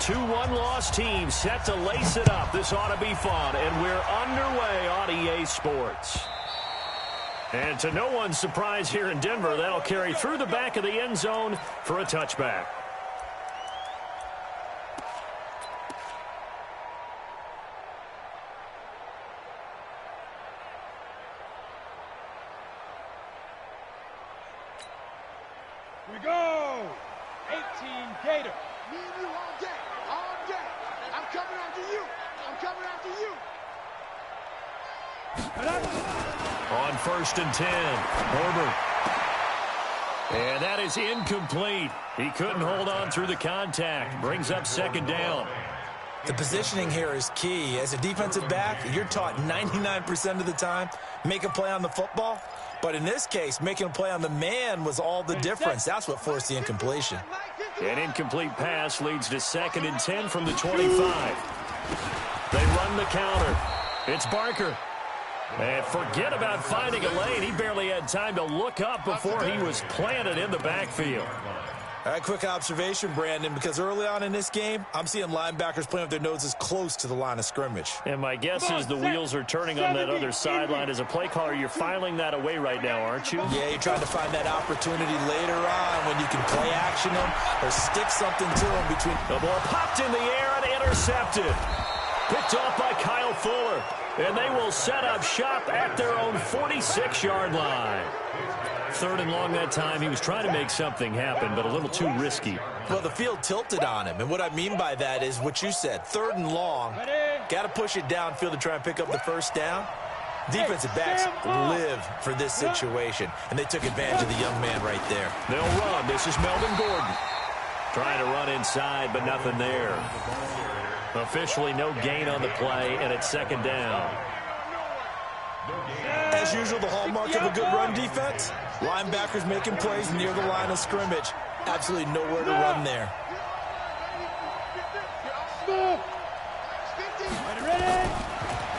two one-loss teams set to lace it up. This ought to be fun, and we're underway on EA Sports. And to no one's surprise here in Denver, that'll carry through the back of the end zone for a touchback. We go! 18 Gator. Me and you all day. All day. I'm coming after you. I'm coming after you. On 1st and 10, Herbert. And that is incomplete. He couldn't hold on through the contact. Brings up 2nd down. The positioning here is key. As a defensive back, you're taught 99% of the time, make a play on the football. But in this case, making a play on the man was all the difference. That's what forced the incompletion. An incomplete pass leads to 2nd and 10 from the 25. They run the counter. It's Barker. And forget about finding a lane. He barely had time to look up before he was planted in the backfield. All right, quick observation, Brandon, because early on in this game, I'm seeing linebackers playing with their noses close to the line of scrimmage. And my guess is the wheels are turning on that other sideline. As a play caller, you're filing that away right now, aren't you? Yeah, you're trying to find that opportunity later on when you can play action them or stick something to them between. The ball popped in the air and intercepted. Picked off by Kyle Fuller. And they will set up shop at their own 46-yard line. 3rd and long that time. He was trying to make something happen, but a little too risky. Well, the field tilted on him, and what I mean by that is what you said. 3rd and long, got to push it downfield to try and pick up the 1st down. Defensive backs live for this situation, and they took advantage of the young man right there. They'll run. This is Melvin Gordon. Trying to run inside, but nothing there. Officially no gain on the play, and it's 2nd down. As usual, the hallmark of a good run defense, linebackers making plays near the line of scrimmage. Absolutely nowhere to run there.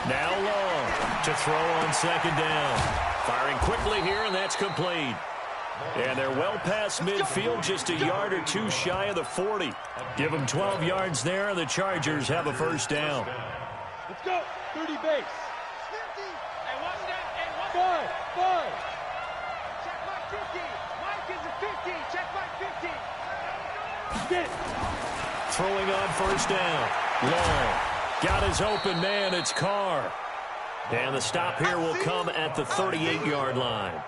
Now long to throw on 2nd down. Firing quickly here, and that's complete. And they're well past midfield, just a yard or two shy of the 40. Give them 12 yards there, and the Chargers have a 1st down. Let's go. 30 base. Hey, watch that. Hey, watch Five. Check my 50. Mike is a 50. Check my 50. Get. Throwing on 1st down. Long. Got his open man. It's Carr. And the stop here will come at the 38-yard line.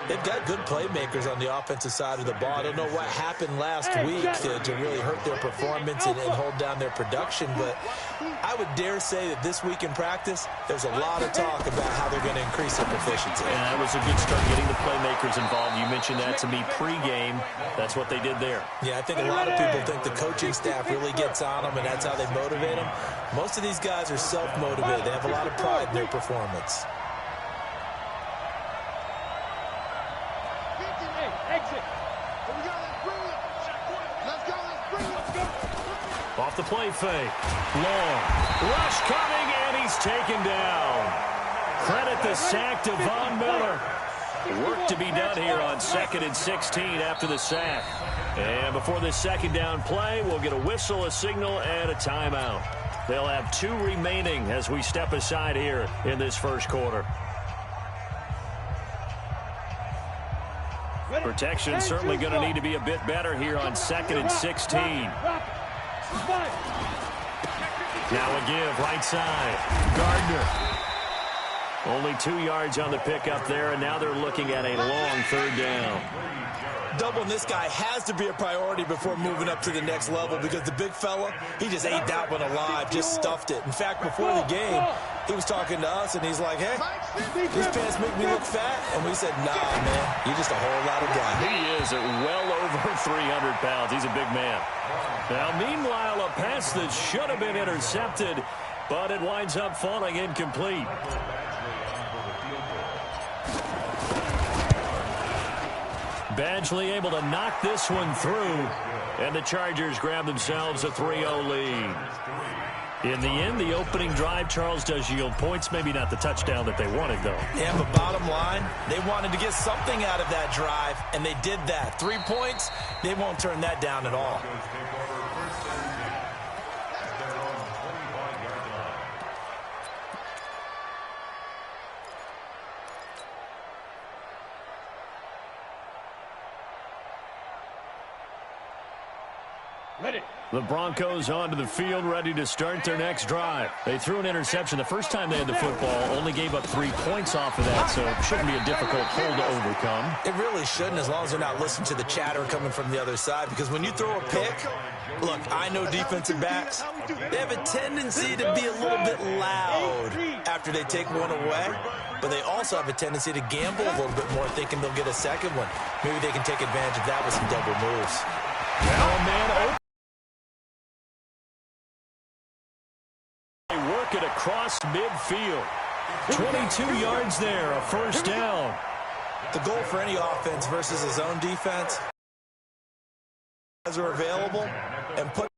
They've got good playmakers on the offensive side of the ball. I don't know what happened last week to really hurt their performance and hold down their production, but I would dare say that this week in practice, there's a lot of talk about how they're going to increase their proficiency. And that was a good start, getting the playmakers involved. You mentioned that to me pregame. That's what they did there. Yeah, I think a lot of people think the coaching staff really gets on them, and that's how they motivate them. Most of these guys are self-motivated. They have a lot of pride in their performance. Off the play fake. Long. Rush coming, and he's taken down. Credit the sack to Von Miller. Work to be done here on 2nd and 16 after the sack. And before this 2nd down play, we'll get a whistle, a signal, and a timeout. They'll have 2 remaining as we step aside here in this 1st quarter. Protection certainly going to need to be a bit better here on 2nd and 16. Now a give, right side. Gardner. Only 2 yards on the pickup there, and now they're looking at a long 3rd down. Doubling this guy has to be a priority before moving up to the next level because the big fella, he just ate that one alive, just stuffed it. In fact, before the game, he was talking to us, and he's like, hey, these pants make me look fat. And we said, nah, man, you're just a whole lot of guy. He is at well over 300 pounds. He's a big man. Now, meanwhile, a pass that should have been intercepted, but it winds up falling incomplete. Badgley able to knock this one through, and the Chargers grab themselves a 3-0 lead. In the end, the opening drive, Charles, does yield points. Maybe not the touchdown that they wanted, though. Yeah, but bottom line, they wanted to get something out of that drive, and they did that. 3 points, they won't turn that down at all. Ready. The Broncos onto the field, ready to start their next drive. They threw an interception the first time they had the football, only gave up 3 points off of that, so it shouldn't be a difficult hole to overcome. It really shouldn't, as long as they're not listening to the chatter coming from the other side, because when you throw a pick, look, I know defensive backs, they have a tendency to be a little bit loud after they take one away, but they also have a tendency to gamble a little bit more, thinking they'll get a second one. Maybe they can take advantage of that with some double moves. Now a man open. They work it across midfield. 22 yards there, a first down. The goal for any offense versus his own defense are available and put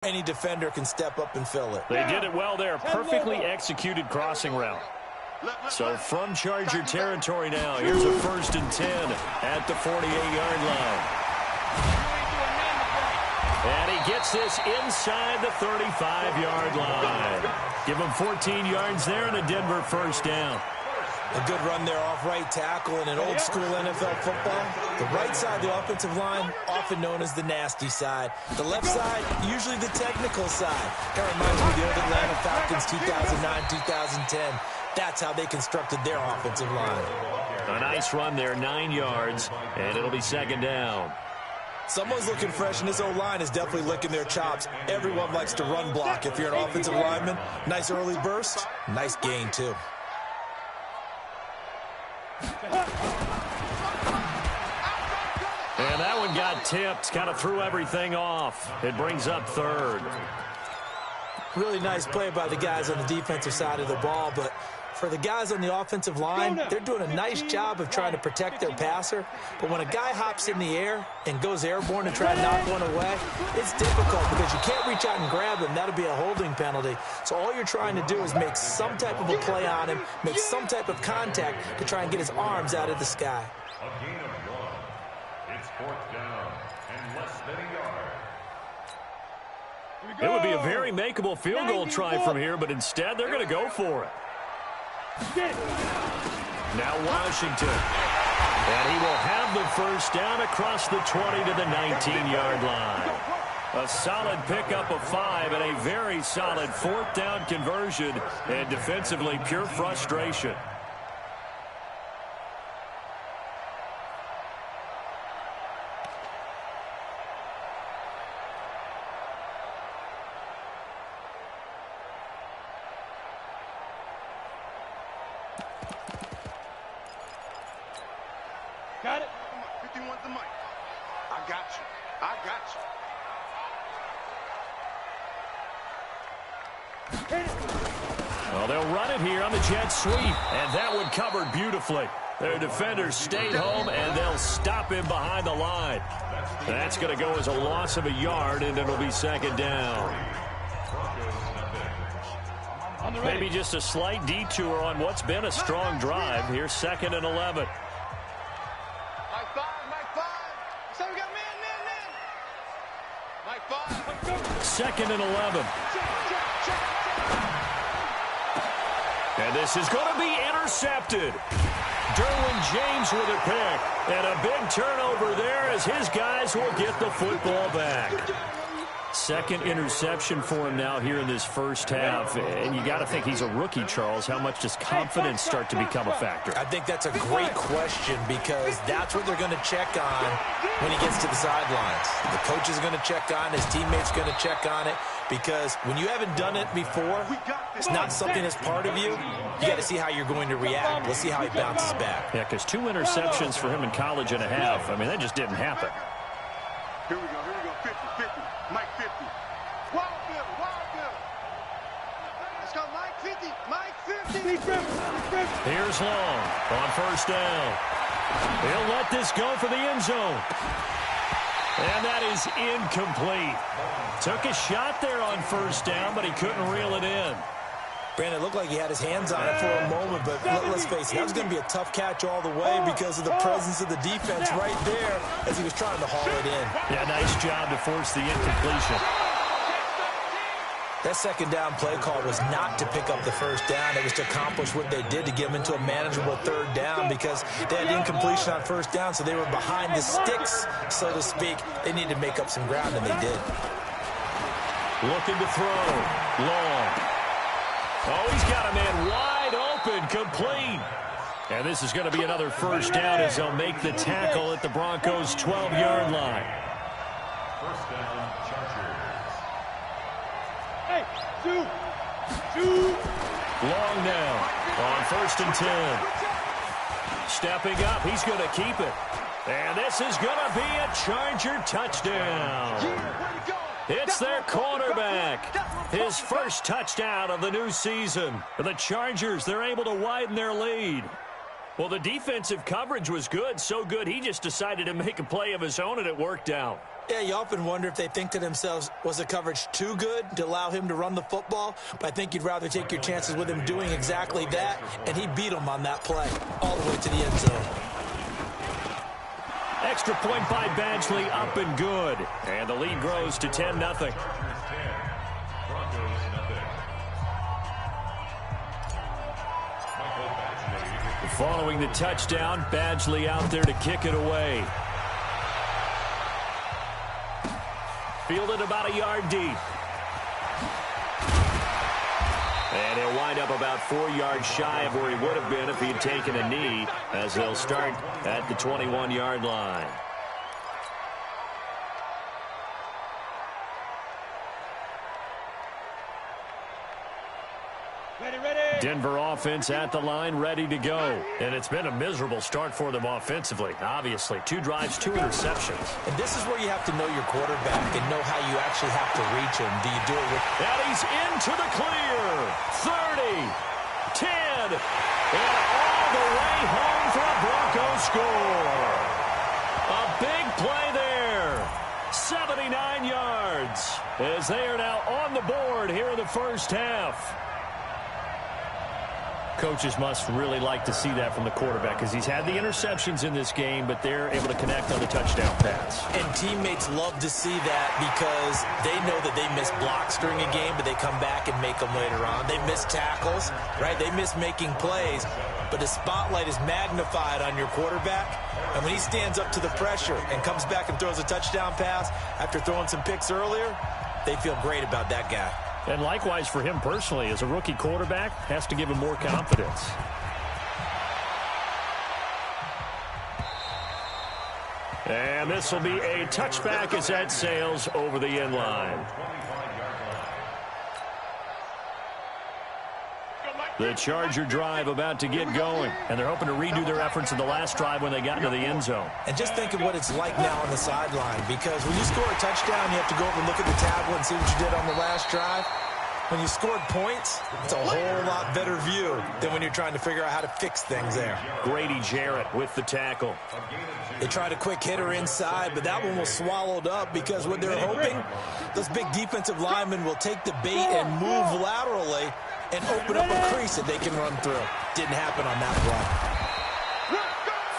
any defender can step up and fill it. They did it well there. Perfectly executed crossing route. So from Charger territory now, here's a 1st and 10 at the 48-yard line. And he gets this inside the 35-yard line. Give him 14 yards there and a Denver first down. A good run there off right tackle in an old-school NFL football. The right side of the offensive line, often known as the nasty side. The left side, usually the technical side. That reminds me of the old Atlanta Falcons 2009-2010. That's how they constructed their offensive line. A nice run there, 9 yards, and it'll be 2nd down. Someone's looking fresh, and this O-line is definitely licking their chops. Everyone likes to run block. If you're an offensive lineman, nice early burst, nice gain, too. And that one got tipped, kind of threw everything off. It brings up 3rd. Really nice play by the guys on the defensive side of the ball, but for the guys on the offensive line, they're doing a nice job of trying to protect their passer. But when a guy hops in the air and goes airborne to try to knock one away, it's difficult because you can't reach out and grab him. That'll be a holding penalty. So all you're trying to do is make some type of a play on him, make some type of contact to try and get his arms out of the sky. A gain of 1. It's 4th down and less than a yard. It would be a very makeable field goal try from here, but instead they're going to go for it. Now Washington. And he will have the first down across the 20 to the 19-yard line. A solid pickup of 5 and a very solid 4th down conversion, and defensively pure frustration. Got it. 51's the mic. I got you. I got you. Well, they'll run it here on the jet sweep, and that one covered beautifully. Their defenders stayed home, and they'll stop him behind the line. That's going to go as a loss of a yard, and it'll be 2nd down. Maybe just a slight detour on what's been a strong drive. Here's 2nd and 11. So we got man. Mike 5. 2nd and 11. And this is going to be intercepted. Derwin James with a pick. And a big turnover there as his guys will get the football back. 2nd interception for him now here in this first half. And you got to think he's a rookie, Charles. How much does confidence start to become a factor? I think that's a great question because that's what they're going to check on when he gets to the sidelines. The coach is going to check on, his teammates going to check on it, because when you haven't done it before, it's not something that's part of you. You got to see how you're going to react. We'll see how he bounces back. Yeah, because 2 interceptions for him in college and a half. I mean, that just didn't happen. Here we go. 50. Mike 50. Wild Bill. Let's go, Mike 50. Mike 50. Here's Long on first down. He'll let this go for the end zone. And that is incomplete. Took a shot there on first down, but he couldn't reel it in. Brandon, it looked like he had his hands on it for a moment, but let's face it, that was going to be a tough catch all the way because of the presence of the defense right there as he was trying to haul it in. Yeah, nice job to force the incompletion. That second down play call was not to pick up the first down. It was to accomplish what they did, to get them into a manageable third down, because they had incompletion on first down, so they were behind the sticks, so to speak. They needed to make up some ground, and they did. Looking to throw. Long. Oh, he's got a man wide open, complete. And this is going to be another first down as they'll make the tackle at the Broncos' 12-yard line. First down, Chargers. Hey, two. Long now on 1st and 10. Stepping up, he's going to keep it. And this is going to be a Charger touchdown. It's their quarterback. His first touchdown of the new season. The Chargers, they're able to widen their lead. Well, the defensive coverage was good, so good he just decided to make a play of his own, and it worked out. Yeah, you often wonder if they think to themselves, was the coverage too good to allow him to run the football? But I think you'd rather take your chances with him doing exactly that, and he beat him on that play all the way to the end zone. Extra point by Badgley, up and good. And the lead grows to 10-0. Broncos, Following the touchdown, Badgley out there to kick it away. Fielded about a yard deep. And he'll wind up about 4 yards shy of where he would have been if he had taken a knee, as they'll start at the 21-yard line. Ready. Denver offense at the line, ready to go. And it's been a miserable start for them offensively, obviously. 2 drives, 2 interceptions. And this is where you have to know your quarterback and know how you actually have to reach him. Do you do it with... And he's into the clear. 30, 10, and all the way home for a Broncos score. A big play there. 79 yards as they are now on the board here in the first half. Coaches must really like to see that from the quarterback, because he's had the interceptions in this game, but they're able to connect on the touchdown pass. And teammates love to see that, because they know that they miss blocks during a game, but they come back and make them later on. They miss tackles, right? They miss making plays, but the spotlight is magnified on your quarterback. And when he stands up to the pressure and comes back and throws a touchdown pass after throwing some picks earlier, they feel great about that guy. And likewise for him personally, as a rookie quarterback, has to give him more confidence. And this will be a touchback as that sails over the end line. The Charger drive about to get going, and they're hoping to redo their efforts in the last drive when they got into the end zone. And just think of what it's like now on the sideline, because when you score a touchdown, you have to go over and look at the tablet and see what you did on the last drive. When you scored points, it's a whole lot better view than when you're trying to figure out how to fix things there. Grady Jarrett with the tackle. They tried a quick hitter inside, but that one was swallowed up, because what they're hoping, those big defensive linemen will take the bait and move laterally and open up a crease that they can run through. Didn't happen on that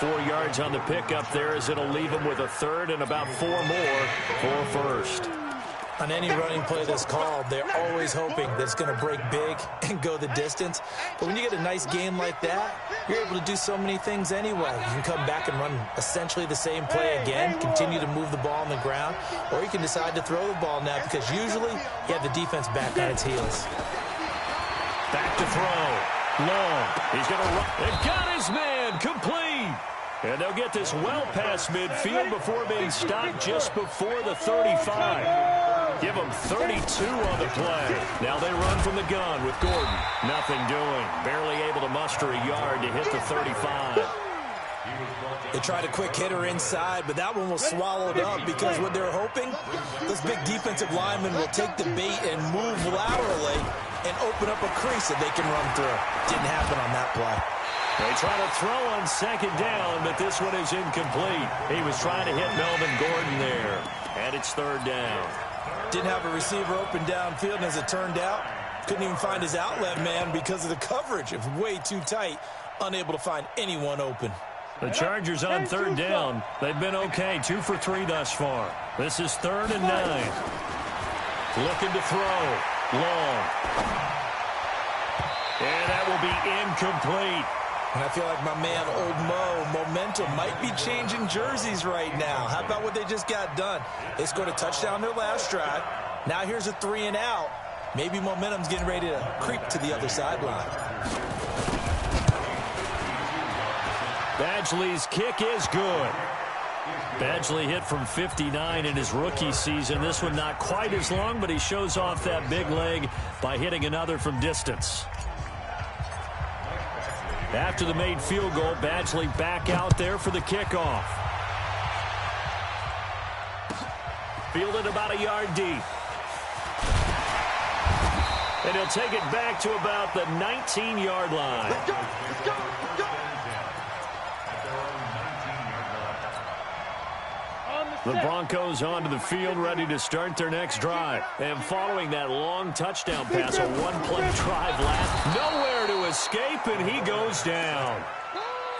play. 4 yards on the pickup there, as it'll leave them with a third and about 4 more for first. On any running play that's called, they're always hoping that it's going to break big and go the distance. But when you get a nice game like that, you're able to do so many things anyway. You can come back and run essentially the same play again, continue to move the ball on the ground, or you can decide to throw the ball now, because usually you have the defense back on its heels. Back to throw. Long. He's going to run. It got his man. Complete. And they'll get this well past midfield before being stopped just before the 35. Give them 32 on the play. Now they run from the gun with Gordon. Nothing doing. Barely able to muster a yard to hit the 35. They tried a quick hitter inside, but that one was swallowed up, because what they're hoping, those big defensive linemen will take the bait and move laterally and open up a crease that they can run through. Didn't happen on that play. They try to throw on second down, but this one is incomplete. He was trying to hit Melvin Gordon there, and it's third down. Didn't have a receiver open downfield, and as it turned out, couldn't even find his outlet man because of the coverage. It was way too tight, unable to find anyone open. The Chargers on third down. They've been okay, 2 for 3 thus far. This is 3rd and 9. Looking to throw. Long. And that will be incomplete. And I feel like my man, Old Mo, momentum might be changing jerseys right now. How about what they just got done? They scored a touchdown their last drive. Now here's a 3 and out. Maybe momentum's getting ready to creep to the other sideline. Badgley's kick is good. Badgley hit from 59 in his rookie season. This one not quite as long, but he shows off that big leg by hitting another from distance. After the made field goal, Badgley back out there for the kickoff. Fielded about a yard deep. And he'll take it back to about the 19-yard line. Let's go. Let's go. Let's go. The Broncos onto the field, ready to start their next drive. And following that long touchdown pass, a one-play drive last, nowhere to escape, and he goes down.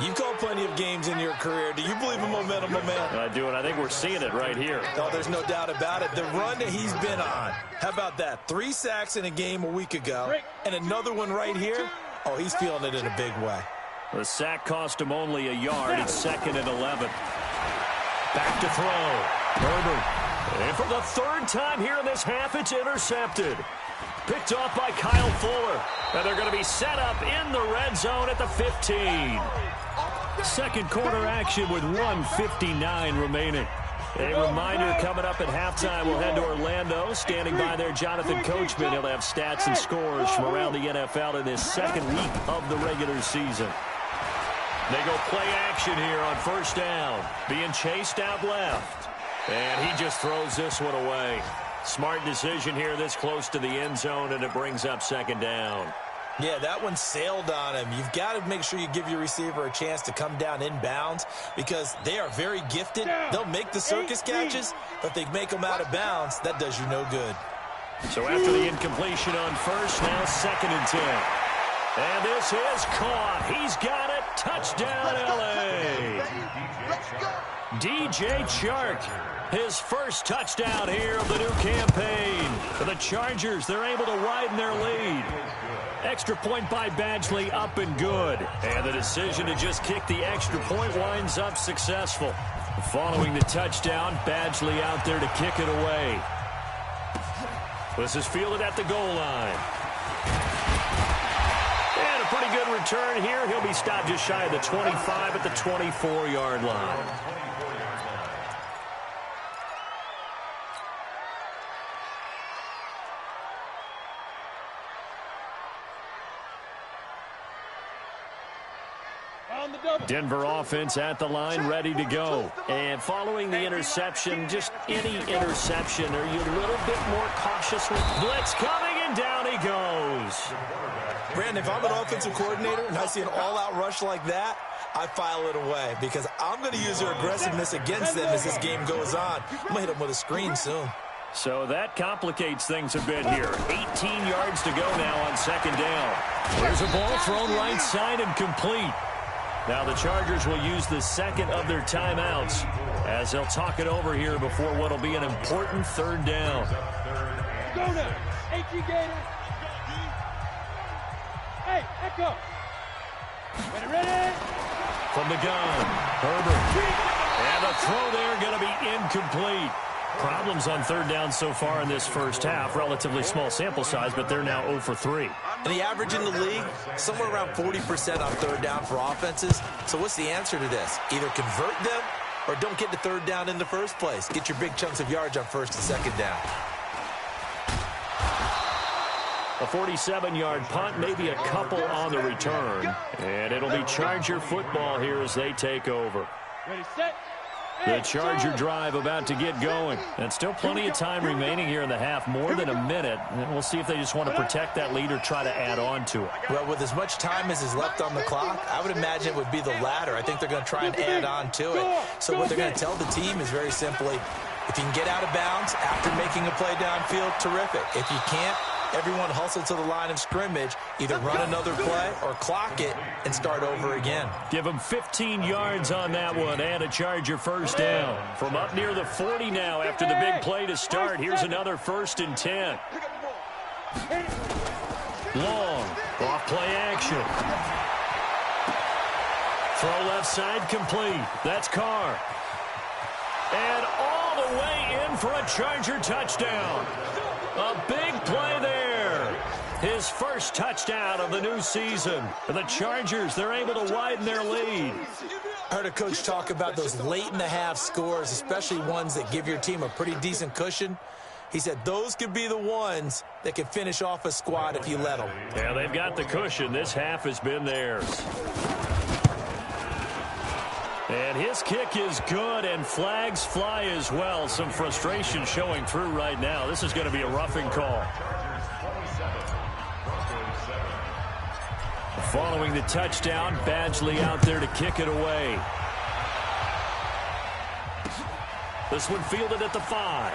You've called plenty of games in your career. Do you believe in momentum, my man? I do, and I think we're seeing it right here. Oh, there's no doubt about it. The run that he's been on. How about that? 3 sacks in a game a week ago, and another one right here. Oh, he's feeling it in a big way. The sack cost him only a yard. It's 2nd and 11. Back to throw. Herbert. And for the 3rd time here in this half, it's intercepted. Picked off by Kyle Fuller. And they're going to be set up in the red zone at the 15. Second quarter action with 1:59 remaining. A reminder coming up at halftime, we'll head to Orlando. Standing by there, Jonathan Coachman. He'll have stats and scores from around the NFL in this second week of the regular season. They go play action here on first down. Being chased out left. And he just throws this one away. Smart decision here this close to the end zone, and it brings up 2nd down. Yeah, that one sailed on him. You've got to make sure you give your receiver a chance to come down inbounds because they are very gifted. They'll make the circus catches, but if they make them out of bounds, that does you no good. So after the incompletion on first, now 2nd and 10. And this is caught. He's got it. Touchdown, L.A. DJ Chark, his first touchdown here of the new campaign. For the Chargers, they're able to widen their lead. Extra point by Badgley, up and good. And the decision to just kick the extra point winds up successful. Following the touchdown, Badgley out there to kick it away. This is fielded at the goal line. And a pretty good return here. He'll be stopped just shy of the 25 at the 24-yard line. Denver offense at the line, ready to go. And following the interception, just any interception, are you a little bit more cautious with blitz coming, and down he goes. Brandon, if I'm an offensive coordinator and I see an all-out rush like that, I file it away because I'm going to use their aggressiveness against them as this game goes on. I'm going to hit them with a screen soon. So that complicates things a bit here. 18 yards to go now on 2nd down. There's a ball thrown right side and complete. Now the Chargers will use the 2nd of their timeouts as they'll talk it over here before what will be an important 3rd down. Go now. H.E. Gator. Hey, Echo. Ready? From the gun, Herbert. And the throw there going to be incomplete. Problems on 3rd down so far in this first half. Relatively small sample size, but they're now 0 for 3. And the average in the league, somewhere around 40% on 3rd down for offenses. So what's the answer to this? Either convert them or don't get to 3rd down in the first place. Get your big chunks of yards on 1st and 2nd down. A 47-yard punt, maybe a couple on the return. And it'll be Charger football here as they take over. Ready, set. The Charger drive about to get going. And still plenty of time remaining here in the half, more than a minute. And we'll see if they just want to protect that lead or try to add on to it. Well, with as much time as is left on the clock, I would imagine it would be the latter. I think they're going to try and add on to it. So what they're going to tell the team is very simply, if you can get out of bounds after making a play downfield, terrific. If you can't, everyone hustle to the line of scrimmage, either run another play or clock it and start over again. Give them 15 yards on that one and a Charger 1st down. From up near the 40 now after the big play to start. Here's another 1st and 10. Long. Off play action. Throw left side complete. That's Carr. And all the way in for a Charger touchdown. A big play there. His first touchdown of the new season. The Chargers, they're able to widen their lead. I heard a coach talk about those late-in-the-half scores, especially ones that give your team a pretty decent cushion. He said those could be the ones that can finish off a squad if you let them. Yeah, they've got the cushion. This half has been theirs. And his kick is good, and flags fly as well. Some frustration showing through right now. This is going to be a roughing call. Following the touchdown, Badgley out there to kick it away. This one fielded at the 5.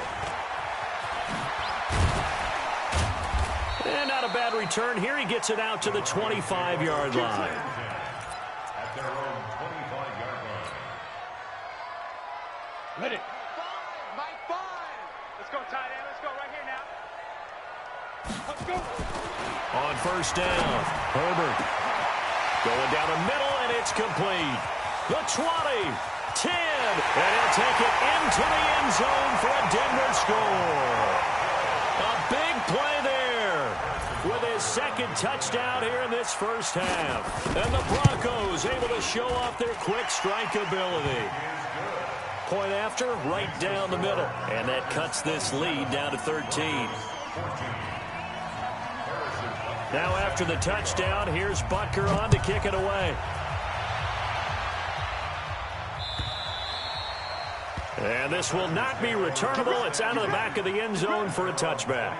And not a bad return. Here he gets it out to the 25-yard line. At their own 25-yard line. Ready. Mike 5. Let's go, tight end. Let's go right here now. Let's go. On first down, Herbert going down the middle, and it's complete. The 20, 10, and he'll take it into the end zone for a Denver score. A big play there with his second touchdown here in this first half. And the Broncos able to show off their quick strike ability. Point after, right down the middle. And that cuts this lead down to 13. Now after the touchdown, here's Butker on to kick it away. And this will not be returnable. It's out of the back of the end zone for a touchback.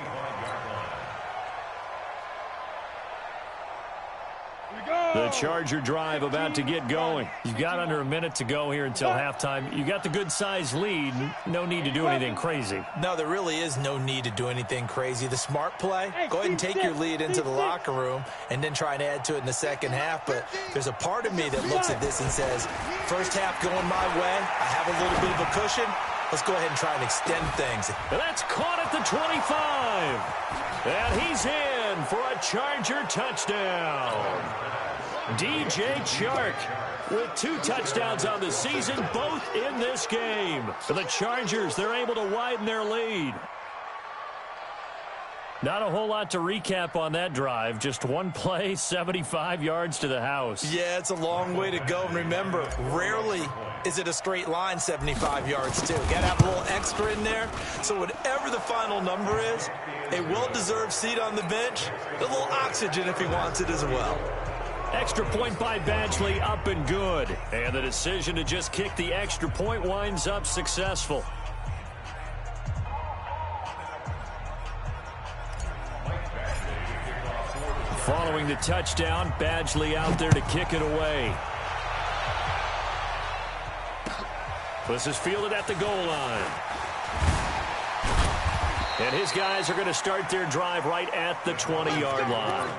The Charger drive about to get going. You've got under a minute to go here until halftime. You got the good-sized lead. No need to do anything crazy. No, there really is no need to do anything crazy. The smart play, go ahead and take your lead into the locker room and then try and add to it in the second half. But there's a part of me that looks at this and says, first half going my way, I have a little bit of a cushion. Let's go ahead and try and extend things. And that's caught at the 25. And he's in for a Charger touchdown. DJ Chark with 2 touchdowns on the season, both in this game. For the Chargers, they're able to widen their lead. Not a whole lot to recap on that drive. Just one play, 75 yards to the house. Yeah, it's a long way to go. And remember, rarely is it a straight line 75 yards, too. Got to have a little extra in there. So whatever the final number is, a well-deserved seat on the bench, a little oxygen if he wants it as well. Extra point by Badgley, up and good. And the decision to just kick the extra point winds up successful. Following the touchdown, Badgley out there to kick it away. This is fielded at the goal line. And his guys are going to start their drive right at the 20-yard line.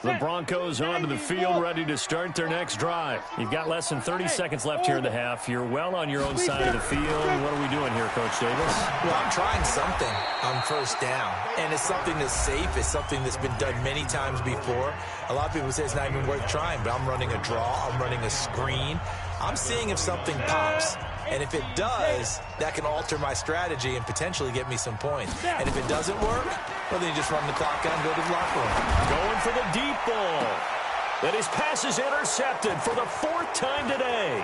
The Broncos onto the field, ready to start their next drive. You've got less than 30 seconds left here in the half. You're well on your own side of the field. What are we doing here, Coach Davis? Well, I'm trying something on first down, and it's something that's safe. It's something that's been done many times before. A lot of people say it's not even worth trying, but I'm running a draw. I'm running a screen. I'm seeing if something pops. And if it does, that can alter my strategy and potentially get me some points. And if it doesn't work, well, then you just run the clock out and go to the locker room. Going for the deep ball. And his pass is intercepted for the 4th time today.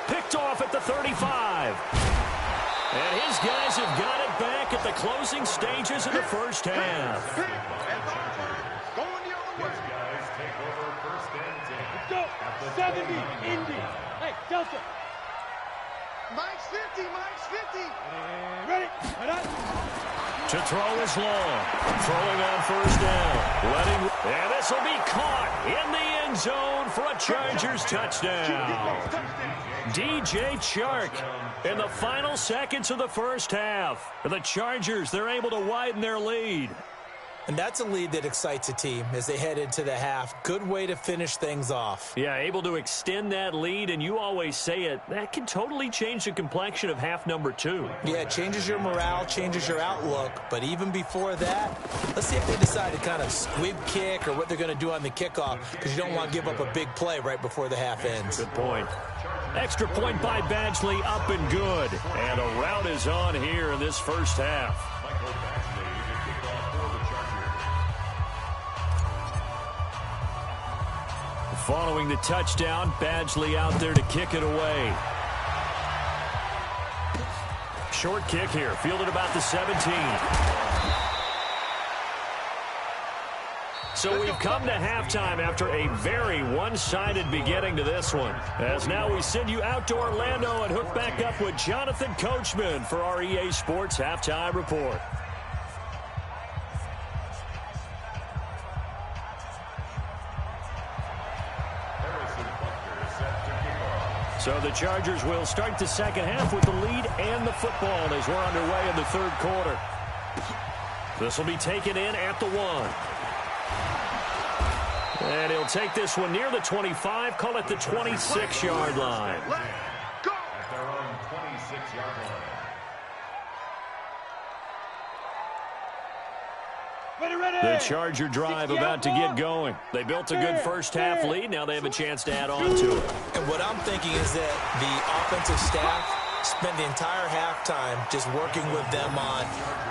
Picked off at the 35. And his guys have got it back at the closing stages of the first half. Going the other way. Guys take over first and 10. Let's go. 70, Indy. Hey, Delta. Mike's 50, Mike's 50. And ready. Right on. To throw is long. Throwing on first down. And this will be caught in the end zone for a Chargers touchdown. DJ Chark in the final seconds of the first half. For the Chargers, they're able to widen their lead. And that's a lead that excites a team as they head into the half. Good way to finish things off. Yeah, able to extend that lead, and you always say it, that can totally change the complexion of half number 2. Yeah, it changes your morale, changes your outlook. But even before that, let's see if they decide to kind of squib kick or what they're going to do on the kickoff, because you don't want to give up a big play right before the half ends. Good point. Extra point by Badgley, up and good. And a rout is on here in this first half. Following the touchdown, Badgley out there to kick it away. Short kick here, fielded about the 17. So we've come to halftime after a very one-sided beginning to this one. As now we send you out to Orlando and hook back up with Jonathan Coachman for our EA Sports Halftime Report. So the Chargers will start the second half with the lead and the football as we're underway in the third quarter. This will be taken in at the 1. And he'll take this one near the 25, call it the 26-yard line. Go! At their own 26-yard line. The Charger drive about to get going. They built a good first half lead. Now they have a chance to add on to it. And what I'm thinking is that the offensive staff spent the entire halftime just working with them on,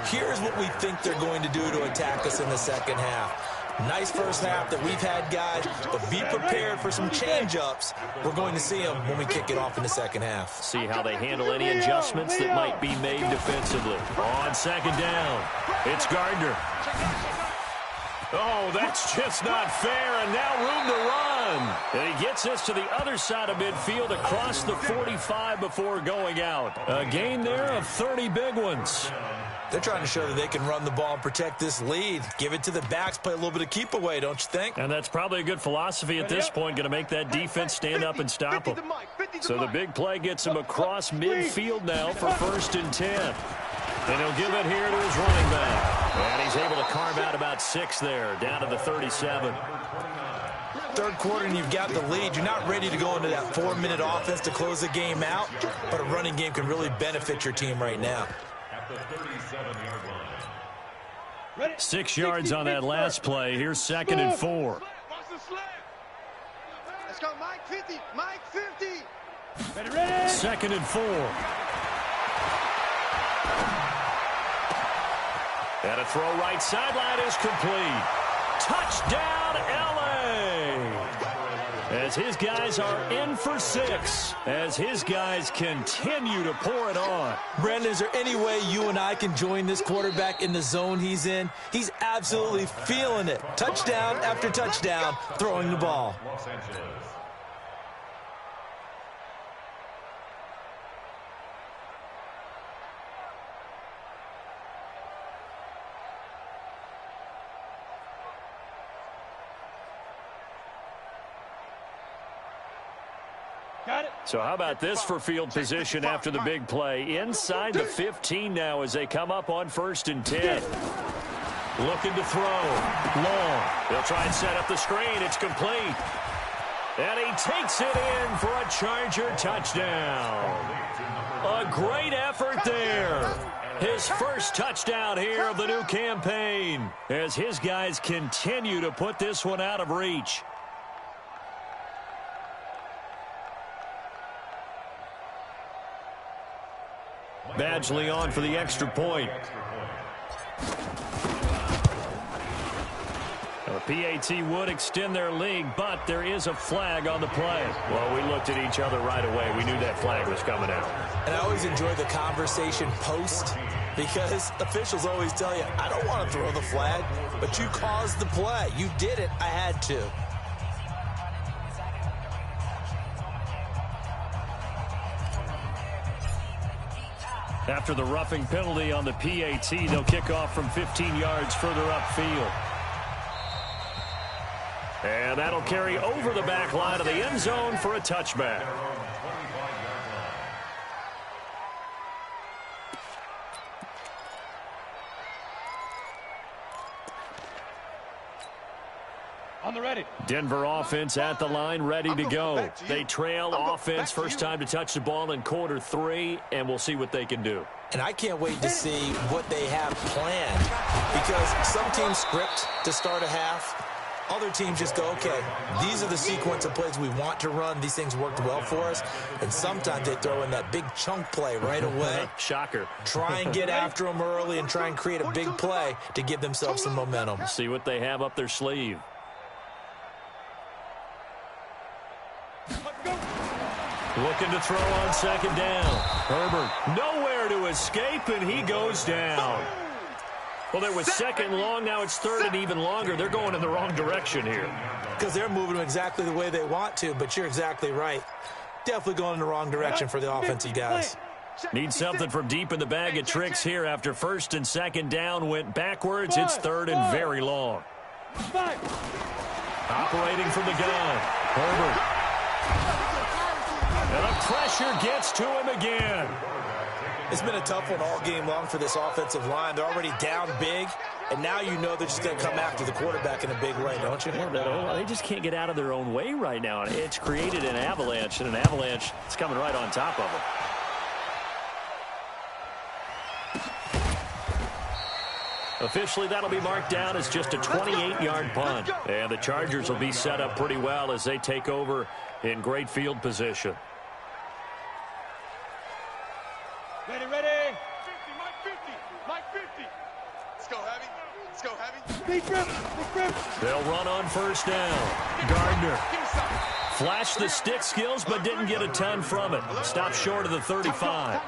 here's what we think they're going to do to attack us in the second half. Nice first half that we've had, guys, but be prepared for some change-ups. We're going to see them when we kick it off in the second half. See how they handle any adjustments that might be made defensively. On second down, it's Gardner. Oh, that's just not fair, and now room to run. And he gets this to the other side of midfield across the 45 before going out. A gain there of 30 big ones. They're trying to show that they can run the ball and protect this lead. Give it to the backs, play a little bit of keep away, don't you think? And that's probably a good philosophy at this point, going to make that defense stand up and stop them. So the big play gets him across midfield now for 1st and 10. And he'll give it here to his running back. And he's able to carve out about 6 there, down to the 37. Third quarter and you've got the lead. You're not ready to go into that 4-minute offense to close the game out, but a running game can really benefit your team right now. At the 37-yard line. 6 yards on that last play. Here's 2nd and 4. Watch the slam. Let's go, Mike 50. Mike 50. 2nd and 4. And a throw right sideline is complete. Touchdown, LA! As his guys are in for 6. As his guys continue to pour it on. Brandon, is there any way you and I can join this quarterback in the zone he's in? He's absolutely feeling it. Touchdown after touchdown, throwing the ball. Los Angeles. So how about this for field position after the big play? Inside the 15 now as they come up on 1st and 10. Looking to throw. Long. They'll try and set up the screen. It's complete. And he takes it in for a Charger touchdown. A great effort there. His first touchdown here of the new campaign as his guys continue to put this one out of reach. Badgley on for the extra point. The PAT would extend their lead, but there is a flag on the play. Well, we looked at each other right away. We knew that flag was coming out. And I always enjoy the conversation post because officials always tell you, I don't want to throw the flag, but you caused the play. You did it. I had to. After the roughing penalty on the PAT, they'll kick off from 15 yards further upfield. And that'll carry over the back line of the end zone for a touchback. On the ready. Denver offense at the line, ready to go. They trail offense, first time to touch the ball in quarter 3, and we'll see what they can do. And I can't wait to see what they have planned, because some teams script to start a half. Other teams just go, okay, these are the sequence of plays we want to run. These things worked well for us. And sometimes they throw in that big chunk play right away. Shocker. Try and get after them early and try and create a big play to give themselves some momentum. See what they have up their sleeve. Looking to throw on second down. Herbert nowhere to escape, and he goes down. Well, there was second long. Now it's third and even longer. They're going in the wrong direction here. Because they're moving them exactly the way they want to, but you're exactly right. Definitely going in the wrong direction for the offensive guys. Need something from deep in the bag of tricks here after first and second down went backwards. It's third and very long. Operating from the gun. Herbert. And the pressure gets to him again. It's been a tough one all game long for this offensive line. They're already down big, and now you know they're just going to come after the quarterback in a big way, don't you? Yeah, they just can't get out of their own way right now. It's created an avalanche, and an avalanche is coming right on top of them. Officially, that'll be marked down as just a 28-yard punt. And the Chargers will be set up pretty well as they take over in great field position. Ready, ready. 50, Mike 50, Mike 50. Let's go, Heavy. Let's go, Heavy. Big grip. They'll run on first down. Gardner flashed the stick skills, but didn't get a ton from it. Stopped short of the 35.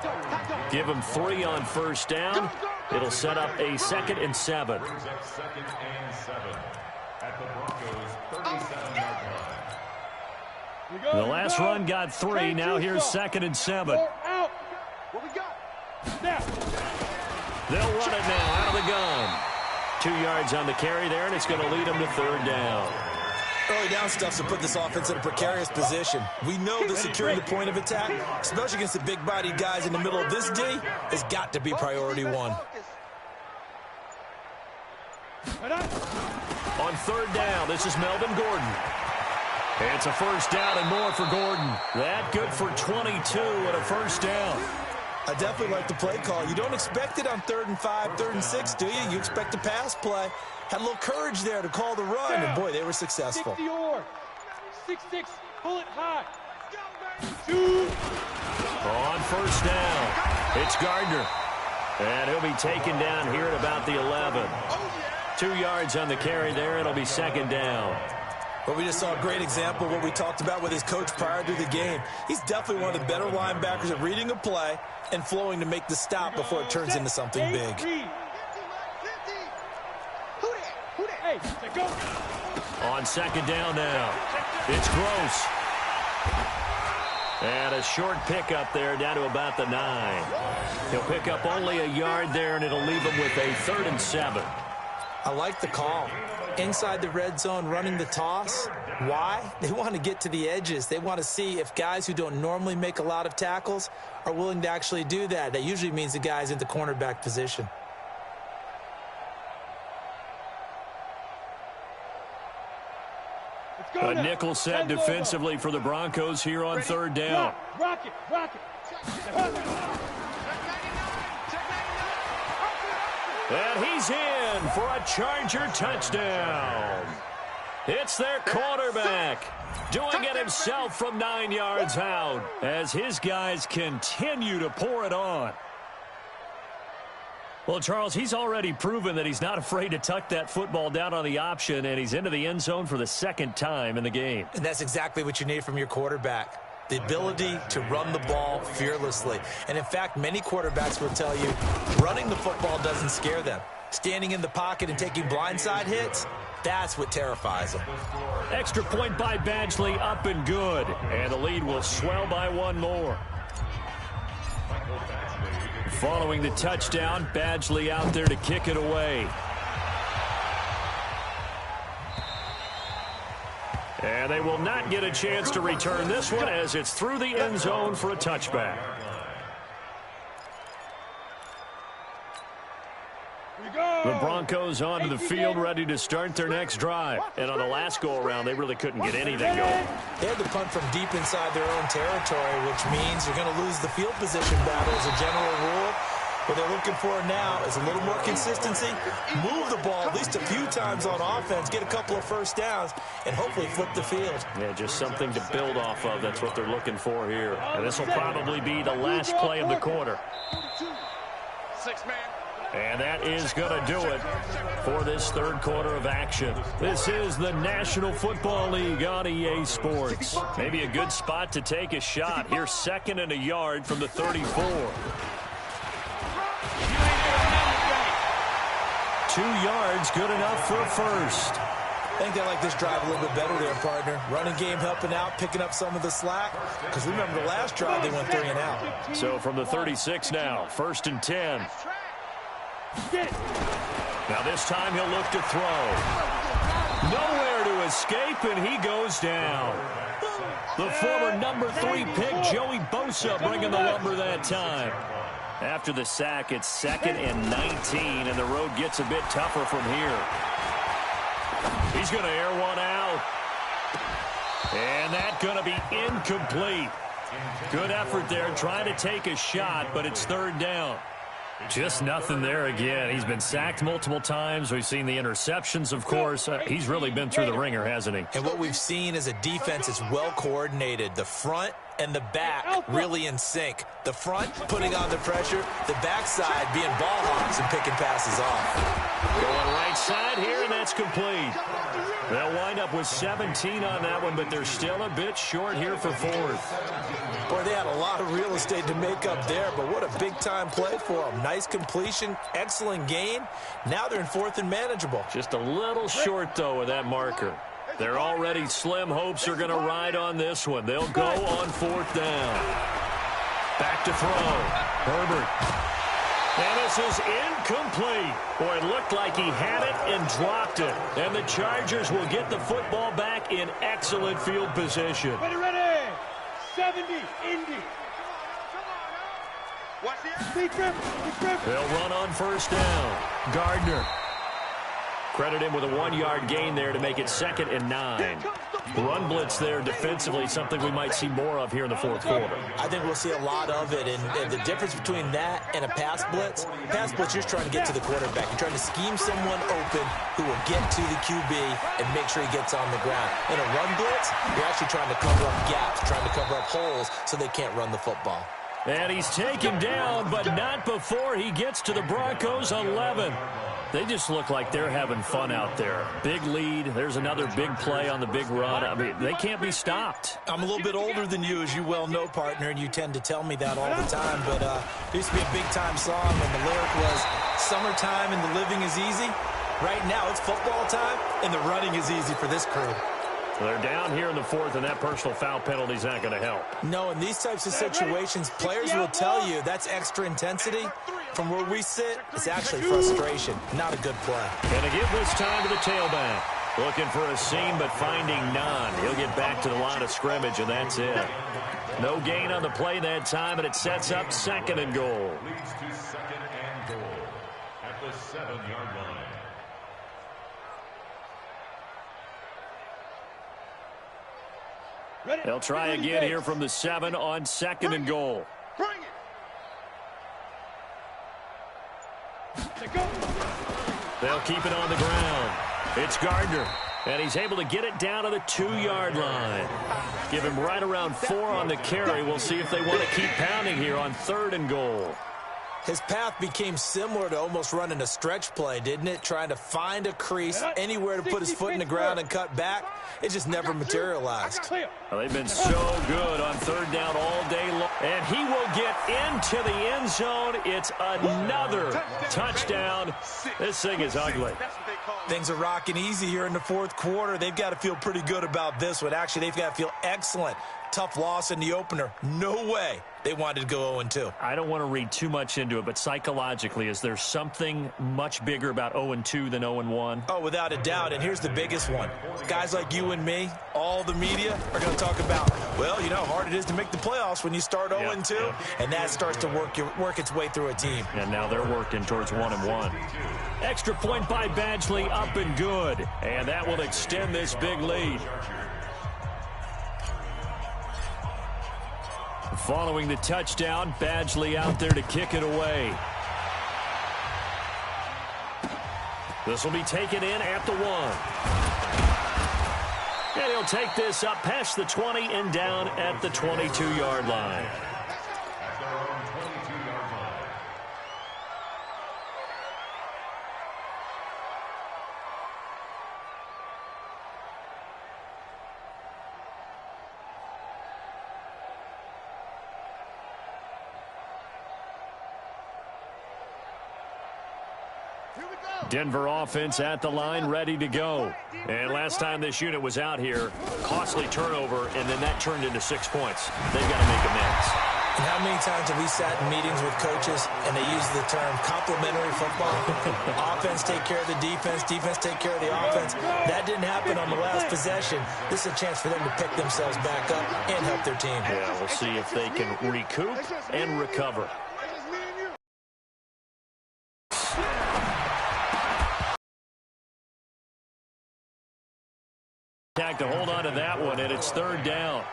Give him 3 on first down. It'll set up a 2nd and 7. Brings up 2nd and 7 at the Broncos' 37-yard line. The last run got 3. Now here's 2nd and 7. Out. What we got? Snap. They'll run it now out of the gun. 2 yards on the carry there, and it's going to lead them to third down. Early down stuff to put this offense in a precarious position. We know that securing the point of attack, especially against the big-bodied guys in the middle of this D, has got to be priority 1. On third down, this is Melvin Gordon. It's a first down and more for Gordon. That good for 22 and a first down. I definitely like the play call. You don't expect it on 3rd and 5, 3rd and 6, do you? You expect a pass play. Had a little courage there to call the run, and boy, they were successful. 6-6, pull it high. 2. On first down, it's Gardner. And he'll be taken down here at about the 11. 2 yards on the carry there. It'll be 2nd down. But we just saw a great example of what we talked about with his coach prior to the game. He's definitely one of the better linebackers at reading a play and flowing to make the stop before it turns into something big. Hey, go. On 2nd down now, it's Gross. And a short pickup there down to about the 9. He'll pick up only a yard there, and it'll leave him with a 3rd and 7. I like the call. Inside the red zone, running the toss. Why? They want to get to the edges. They want to see if guys who don't normally make a lot of tackles are willing to actually do that. That usually means the guy's in the cornerback position. A nickel set defensively for the Broncos here on third down. Rock it. And he's in for a Charger touchdown. It's their quarterback doing it himself from 9 yards out as his guys continue to pour it on. Well, Charles, he's already proven that he's not afraid to tuck that football down on the option, and he's into the end zone for the 2nd time in the game. And that's exactly what you need from your quarterback. The ability to run the ball fearlessly. And in fact, many quarterbacks will tell you running the football doesn't scare them. Standing in the pocket and taking blindside hits, that's what terrifies them. Extra point by Badgley, up and good. And the lead will swell by 1 more. Following the touchdown, Badgley out there to kick it away. And they will not get a chance to return this one as it's through the end zone for a touchback. We go. The Broncos onto the field, ready to start their next drive. And on the last go-around, they really couldn't get anything going. They had to punt from deep inside their own territory, which means you're going to lose the field position battle as a general rule. What they're looking for now is a little more consistency, move the ball at least a few times on offense, get a couple of first downs, and hopefully flip the field. Yeah, just something to build off of. That's what they're looking for here. And this will probably be the last play of the quarter. 6-man. And that is going to do it for this third quarter of action. This is the National Football League on EA Sports. Maybe a good spot to take a shot. Here, 2nd and a yard from the 34. 2 yards, good enough for a first. I think they like this drive a little bit better there, partner. Running game helping out, picking up some of the slack. Because remember, the last drive, they went 3 and out. So from the 36 now, 1st and 10. Now this time he'll look to throw. Nowhere to escape, and he goes down. The former number 3 pick, Joey Bosa, bringing the lumber that time. After the sack, it's 2nd and 19, and the road gets a bit tougher from here. He's going to air one out. And that's going to be incomplete. Good effort there, trying to take a shot, but it's 3rd down. Just nothing there again. He's been sacked multiple times. We've seen the interceptions, of course. He's really been through the ringer, hasn't he? And what we've seen is a defense that's well coordinated. The front and the back really in sync. The front putting on the pressure, the backside being ball hawks and picking passes off. Going right side here, and that's complete. They'll wind up with 17 on that one, but they're still a bit short here for 4th. Boy, they had a lot of real estate to make up there, but what a big-time play for them. Nice completion, excellent gain. Now they're in 4th and manageable. Just a little short, though, with that marker. Their already slim hopes are going to ride on this one. They'll go on 4th down. Back to throw. Herbert. And this is incomplete. Boy, it looked like he had it and dropped it. And the Chargers will get the football back in excellent field position. Ready. 70, Indy. They'll run on 1st down. Gardner. Credit him with a 1-yard gain there to make it 2nd and 9. Run blitz there defensively, something we might see more of here in the 4th quarter. I think we'll see a lot of it, and the difference between that and a pass blitz, you're just trying to get to the quarterback. You're trying to scheme someone open who will get to the QB and make sure he gets on the ground. In a run blitz, you're actually trying to cover up gaps, trying to cover up holes so they can't run the football. And he's taken down, but not before he gets to the Broncos' 11. They just look like they're having fun out there. Big lead. There's another big play on the big run. I mean, they can't be stopped. I'm a little bit older than you, as you well know, partner, and you tend to tell me that all the time. But there used to be a big-time song when the lyric was, "Summertime and the living is easy." Right now, it's football time, and the running is easy for this crew. They're down here in the 4th, and that personal foul penalty is not going to help. No, in these types of situations, players will tell you that's extra intensity. From where we sit, it's actually frustration. Not a good play. And to give this time to the tailback. Looking for a seam, but finding none. He'll get back to the line of scrimmage, and that's it. No gain on the play that time, and it sets up 2nd and goal. Leads to 2nd and goal at the 7-yard line. They'll try again here from the 7 on 2nd and goal. Bring it. They'll keep it on the ground. It's Gardner, and he's able to get it down to the 2-yard line. Give him right around 4 on the carry. We'll see if they want to keep pounding here on 3rd and goal. His path became similar to almost running a stretch play, didn't it? Trying to find a crease, anywhere to put his foot in the ground and cut back. It just never materialized. Well, they've been so good on 3rd down all day long. And he will get into the end zone. It's another touchdown. This thing is ugly. Things are rocking easy here in the 4th quarter. They've got to feel pretty good about this one. Actually, they've got to feel excellent. Tough loss in the opener. No way they wanted to go 0-2. I don't want to read too much into it, but psychologically, is there something much bigger about 0-2 than 0-1? Oh, without a doubt, and here's the biggest one. Guys like you and me, all the media, are going to talk about Well, you know how hard it is to make the playoffs when you start 0-2, and that starts to work its way through a team. And now they're working towards 1-1. Extra point by Badgley, up and good. And that will extend this big lead. Following the touchdown, Badgley out there to kick it away. This will be taken in at the 1. And he'll take this up past the 20 and down at the 22-yard line. Denver offense at the line, ready to go. And last time this unit was out here, costly turnover, and then that turned into 6 points. They've got to make amends. And how many times have we sat in meetings with coaches and they use the term complementary football? Offense take care of the defense, defense take care of the offense. That didn't happen on the last possession. This is a chance for them to pick themselves back up and help their team. Yeah, we'll see if they can recoup and recover. To hold on to that one, and it's 3rd down.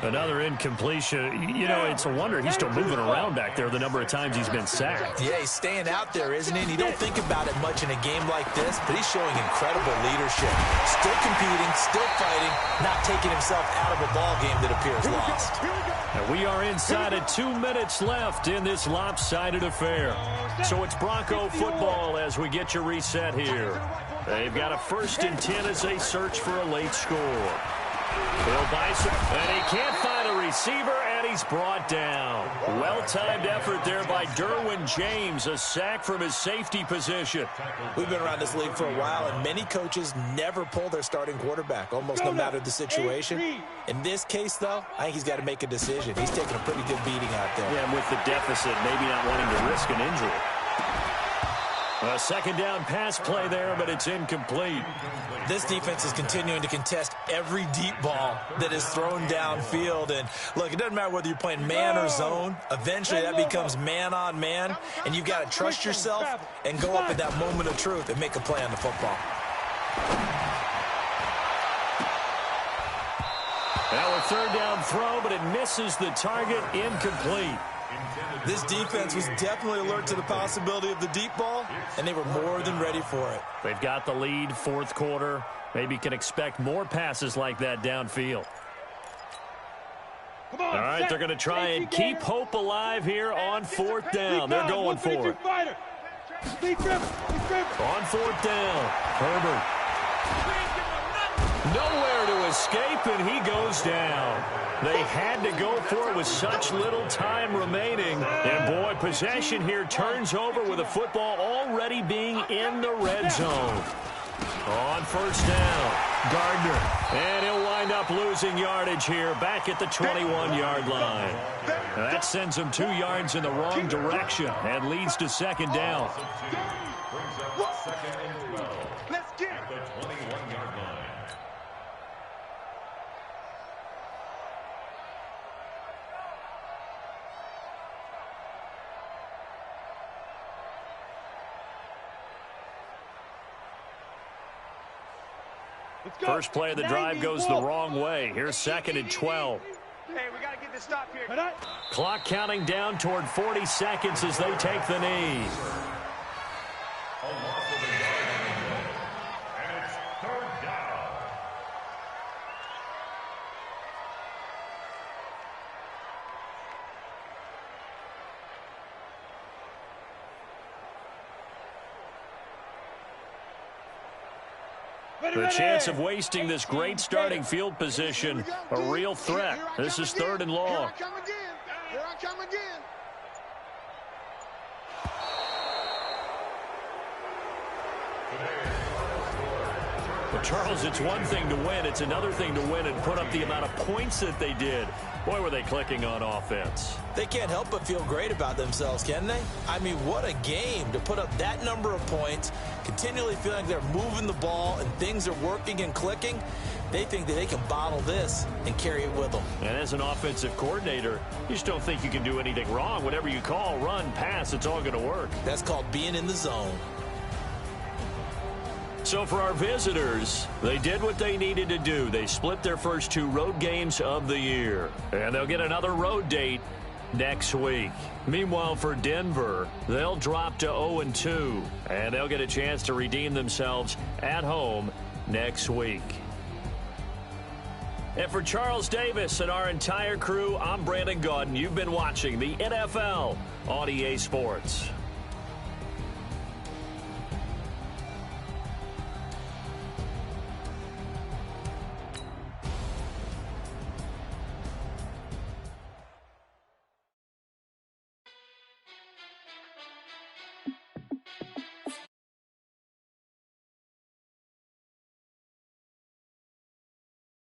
Another incompletion. You know, it's a wonder he's still moving around back there the number of times he's been sacked. Yeah, he's staying out there, isn't he? And you don't think about it much in a game like this, but he's showing incredible leadership. Still competing, still fighting, not taking himself out of a ball game that appears lost. And we are inside of 2 minutes left in this lopsided affair. So it's Bronco football as we get you reset here. They've got a 1st and 10 as they search for a late score. Bill Bison, and he can't find a receiver, and he's brought down. Well-timed effort there by Derwin James, a sack from his safety position. We've been around this league for a while, and many coaches never pull their starting quarterback, almost no matter the situation. In this case, though, I think he's got to make a decision. He's taking a pretty good beating out there. Yeah, and with the deficit, maybe not wanting to risk an injury. A 2nd down pass play there, but it's incomplete. This defense is continuing to contest every deep ball that is thrown downfield. And, look, it doesn't matter whether you're playing man or zone. Eventually, that becomes man-on-man, and you've got to trust yourself and go up at that moment of truth and make a play on the football. Now a 3rd down throw, but it misses the target, incomplete. This defense was definitely alert to the possibility of the deep ball, and they were more than ready for it. They've got the lead, 4th quarter. Maybe can expect more passes like that downfield. All right, they're going to try and keep hope alive here on 4th down. They're going for it. On 4th down, Herbert. Nowhere to escape, and he goes down. They had to go for it with such little time remaining. And, boy, possession here turns over with the football already being in the red zone. On 1st down, Gardner. And he'll wind up losing yardage here back at the 21-yard line. Now that sends him 2 yards in the wrong direction and leads to 2nd down. Let's get it. The 21-yard line. First play of the drive goes the wrong way. Here's 2nd and 12. Hey, we got to get this stop here. Clock counting down toward 40 seconds as they take the knee. A loss of a yard on the play. And it's 3rd down. The chance of wasting this great starting field position, a real threat. This is 3rd and long. Here I come again. Here I come again. But, Charles, it's one thing to win. It's another thing to win and put up the amount of points that they did. Boy, were they clicking on offense. They can't help but feel great about themselves, can they? I mean, what a game to put up that number of points, continually feeling like they're moving the ball and things are working and clicking. They think that they can bottle this and carry it with them. And as an offensive coordinator, you just don't think you can do anything wrong. Whatever you call, run, pass, it's all going to work. That's called being in the zone. So for our visitors, they did what they needed to do. They split their first 2 road games of the year. And they'll get another road date next week. Meanwhile, for Denver, they'll drop to 0-2. And they'll get a chance to redeem themselves at home next week. And for Charles Davis and our entire crew, I'm Brandon Gaudin. You've been watching the NFL on EA Sports.